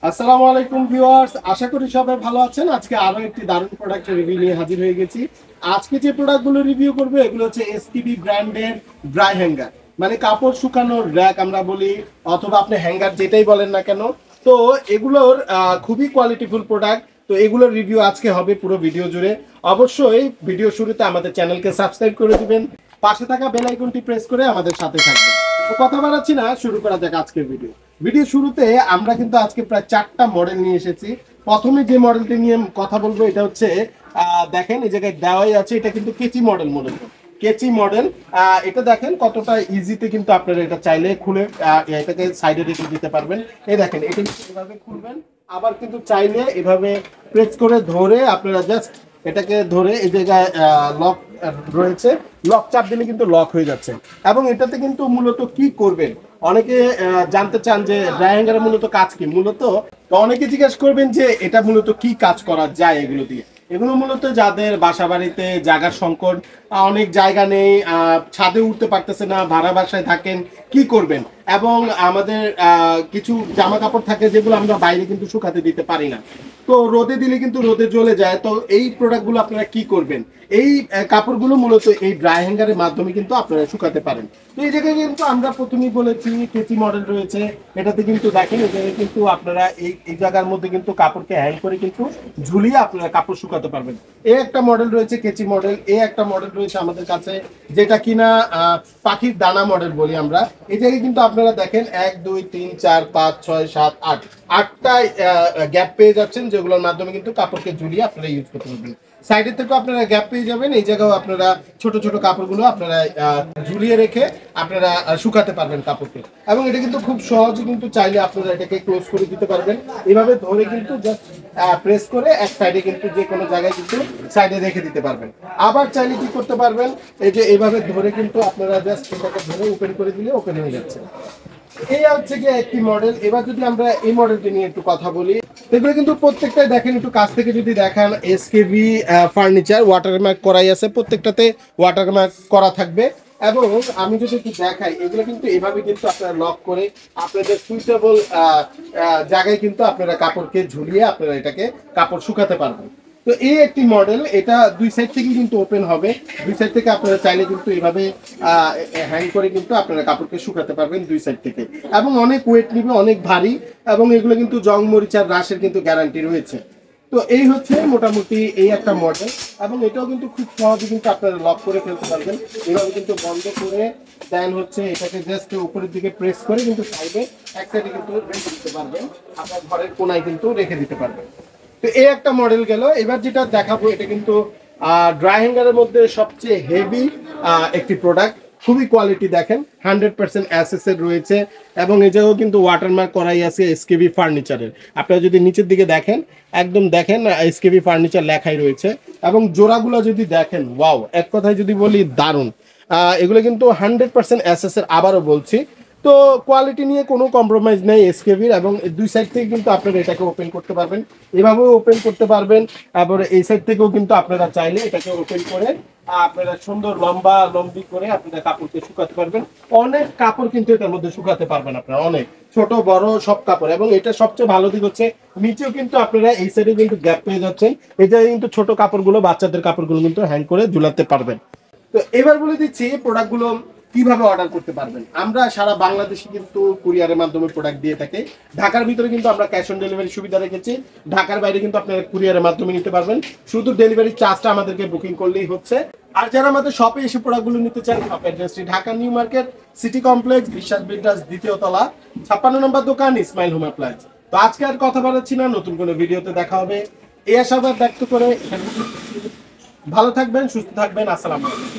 আসসালামু আলাইকুম ভিউয়ার্স, আশা করি সবাই ভালো আছেন। আজকে আরো একটি দারুণ প্রোডাক্টের রিভিউ নিয়ে হাজির হয়ে গেছি। আজকে যে প্রোডাক্টগুলো রিভিউ করবো এগুলো হচ্ছে এসটিবি ব্র্যান্ডের ড্রাই হ্যাঙ্গার, মানে কাপড় শুকানোর র্যাক আমরা বলি, অথবা আপনি হ্যাঙ্গার যেটাই বলেন না কেন। তো এগুলোর খুবই কোয়ালিটিফুল প্রোডাক্ট। তো এগুলোর রিভিউ আজকে হবে পুরো ভিডিও জুড়ে। অবশ্যই ভিডিও শুরুতে আমাদের চ্যানেলকে সাবস্ক্রাইব করে দিবেন, পাশে থাকা বেল আইকনটি প্রেস করে আমাদের সাথে থাকবেন। তো কথা বাড়াচ্ছি না, শুরু করা যাক আজকের ভিডিও শুরুতে আমরা কিন্তু আজকে প্রায় 4টা মডেল নিয়ে এসেছি। প্রথমে যে মডেলটি নিয়ে কথা বলবো এটা হচ্ছে দেখেন এই জায়গায় দেওয়াই আছে, এটা কিন্তু কেচি মডেল, মূলত কেচি মডেল। এটা দেখেন কতটা ইজিতে কিন্তু আপনারা এটা চাইলে খুলে এটাকে সাইডে রেখে দিতে পারবেন। এই দেখেন এটা এভাবে খুলবেন, আবার কিন্তু চাইলে এভাবে প্রেস করে ধরে আপনারা জাস্ট এটাকে ধরে এই জায়গায় লক রয়েছে, লক চাপ দিলে কিন্তু লক হয়ে যাচ্ছে। এবং এটাতে কিন্তু মূলত কি করবেন, অনেকে জানতে চান যে ড্রাই হ্যাঙ্গারের মূলত কাজ কি। মূলত অনেকে জিজ্ঞাসা করবেন যে এটা মূলত কি কাজ করা যায় এগুলো দিয়ে। এগুলো মূলত যাদের বাসা বাড়িতে জায়গার সংকট, অনেক জায়গা নেই, ছাদে উঠতে পারতেছে না, ভাড়া বাসায় থাকেন, কি করবেন, এবং আমাদের কিছু জামা কাপড় থাকে যেগুলো আমরা বাইরে কিন্তু শুকাতে দিতে পারি না, তো রোদে দিলে কিন্তু রোদে জ্বলে যায়। তো এই প্রোডাক্টগুলো আপনারা কি করবেন, এই কাপড়গুলো মূলত এই ড্রাই হ্যাঙ্গারের মাধ্যমে কিন্তু আপনারা শুকাতে পারেন। তো এই জায়গায় কিন্তু আমরা প্রথমেই বলেছি কেচি মডেল রয়েছে। এটাতে কিন্তু দেখেন এই জায়গায় কিন্তু আপনারা এই জায়গার মধ্যে কিন্তু কাপড়কে হ্যাং করে কিন্তু ঝুলিয়ে আপনারা কাপড় শুকাতে পারবেন। এই একটা মডেল রয়েছে কেচি মডেল। এই একটা মডেল রয়েছে আমাদের কাছে যেটা কিনা পাখির দানা মডেল বলি আমরা। এই জায়গায় কিন্তু আপনারা দেখেন 1 2 3 4 5 6 7 8 8টা গ্যাপ পেয়ে যাচ্ছেন, যেগুলোর মাধ্যমে কিন্তু কাপড়কে ঝুলিয়ে আপনারা ইউজ করতে পারবেন। সাইডের থেকেও আপনারা গ্যাপ পেয়ে যাবেন, এই জায়গাও আপনারা ছোট ছোট কাপড়গুলো আপনারা ঝুলিয়ে রেখে আপনারা শুকাতে পারবেন কাপড়কে। এবং এটা কিন্তু খুব সহজে কিন্তু চাইলে আপনারা এটাকে ক্লোজ করে দিতে পারবেন, এভাবে ধরে কিন্তু জাস্ট প্রেস করে এক সাইডে কিন্তু যে কোনো জায়গায় কিন্তু সাইডে রেখে দিতে পারবেন। আবার চাইলে কি করতে পারবেন, এই যে এইভাবে ধরে কিন্তু আপনারা জাস্ট এটাকে ধরে ওপেন করে দিলে ওপেন হয়ে যাচ্ছে। এই হচ্ছে গিয়ে একটি মডেল। এবার যদি আমরা এই মডেলটি নিয়ে একটু কথা বলি, এগুলো কিন্তু প্রত্যেকটাই দেখেন, একটু কাছ থেকে যদি দেখান, এসকেভি ফার্নিচার ওয়াটারমার্ক করাই আছে, প্রত্যেকটাতে ওয়াটারমার্ক করা থাকবে। এবং আমি যদি একটু দেখাই, এগুলো কিন্তু এভাবে কিন্তু আপনারা লক করে আপনাদের সুইটেবল জায়গায় কিন্তু আপনারা কাপড়কে ঝুলিয়ে আপনারা এটাকে কাপড় শুকাতে পারবেন। তো এই একটি মডেল, এটা দুই সাইড থেকে কিন্তু ওপেন হবে, দুই সাইড থেকে আপনারা চাইলে কিন্তু এইভাবে হ্যাং করে কিন্তু আপনারা কাপড়কে শুকাতে পারবেন দুই সাইড থেকে। এবং অনেক ওয়েট নিবে, অনেক ভারী, এবং এগুলো কিন্তু জং মরিচার রাশের কিন্তু গ্যারান্টি রয়েছে। তো এই হচ্ছে মোটামুটি এই একটা মডেল। এবং এটাও কিন্তু খুব সহজে কিন্তু আপনারা লক করে ফেলতে পারবেন, এভাবে কিন্তু বন্ধ করে দেন হচ্ছে এটাকে জাস্ট উপরের দিকে প্রেস করে কিন্তু সাইডে এক সাইডে কিন্তু রেখে দিতে পারবেন, আপনার ঘরের কোনায় কিন্তু রেখে দিতে পারবেন। তো এই একটা মডেল গেল। এবার যেটা দেখাবো এটা কিন্তু ড্রাই হ্যাঙ্গারের মধ্যে সবচেয়ে হেভি একটি প্রোডাক্ট, খুবই কোয়ালিটি দেখেন, 100% অ্যাসেসের রয়েছে। এবং এই জায়গাও কিন্তু ওয়াটারমার্ক করাই আছে এসকেভি ফার্নিচারের। আপনারা যদি নিচের দিকে দেখেন, একদম দেখেন এসকেভি ফার্নিচার লেখাই রয়েছে। এবং জোড়াগুলো যদি দেখেন, ওয়াও, এক কথায় যদি বলি দারুণ। এগুলো কিন্তু 100% অ্যাসেসের, আবারও বলছি। তো কোয়ালিটি নিয়ে কোনো কম্প্রোমাইজ নেই এসকেভির। এবং দুই সাইড থেকে কিন্তু আপনারা এটাকে ওপেন করতে পারবেন, এভাবেও ওপেন করতে পারবেন। তারপরে এই সাইড থেকেও কিন্তু আপনারা চাইলে এটাকে ওপেন করে আপনারা সুন্দর লম্বা লম্বি করে আপনারা কাপড়কে শুকাতে পারবেন। অনেক কাপড় কিন্তু এটার মধ্যে শুকাতে পারবেন আপনারা, অনেক ছোট বড় সব কাপড়। এবং এটা সবচেয়ে ভালো দিক হচ্ছে নিচেও কিন্তু আপনারা এই সাইডে কিন্তু গ্যাপ পেয়ে যাচ্ছেন, এই জায়গায় কিন্তু ছোট কাপড়গুলো, বাচ্চাদের কাপড়গুলো কিন্তু হ্যাং করে ঝুলাতে পারবেন। তো এবার বলে দিচ্ছি প্রোডাক্টগুলো কিভাবে অর্ডার করতে পারবেন। আমরা সারা বাংলাদেশে কিন্তু কুরিয়ারের মাধ্যমে প্রোডাক্ট দিয়ে থাকি। ঢাকার ভিতরে কিন্তু আমরা ক্যাশ অন ডেলিভারি সুবিধা রেখেছি, ঢাকার বাইরে কিন্তু আপনারা কুরিয়ারের মাধ্যমে নিতে পারবেন, শুধু ডেলিভারি চার্জটা আমাদেরকে বুকিং করলেই হচ্ছে। আর যারা আমাদের শপে এসে প্রোডাক্টগুলো নিতে চান, শপ অ্যাড্রেসটি Dhaka new market city complex, বিশ্বাস বিল্ডার্স, 2য় তলা, 56 নম্বর দোকান, ইসমাইল হোম অ্যাপ্লায়েন্স। তো আজকে আর কথা বলাচ্ছি না, নতুন কোনো ভিডিওতে দেখা হবে এই আশাবাদ ব্যক্ত করে ভালো থাকবেন, সুস্থ থাকবেন। আসসালামু আলাইকুম।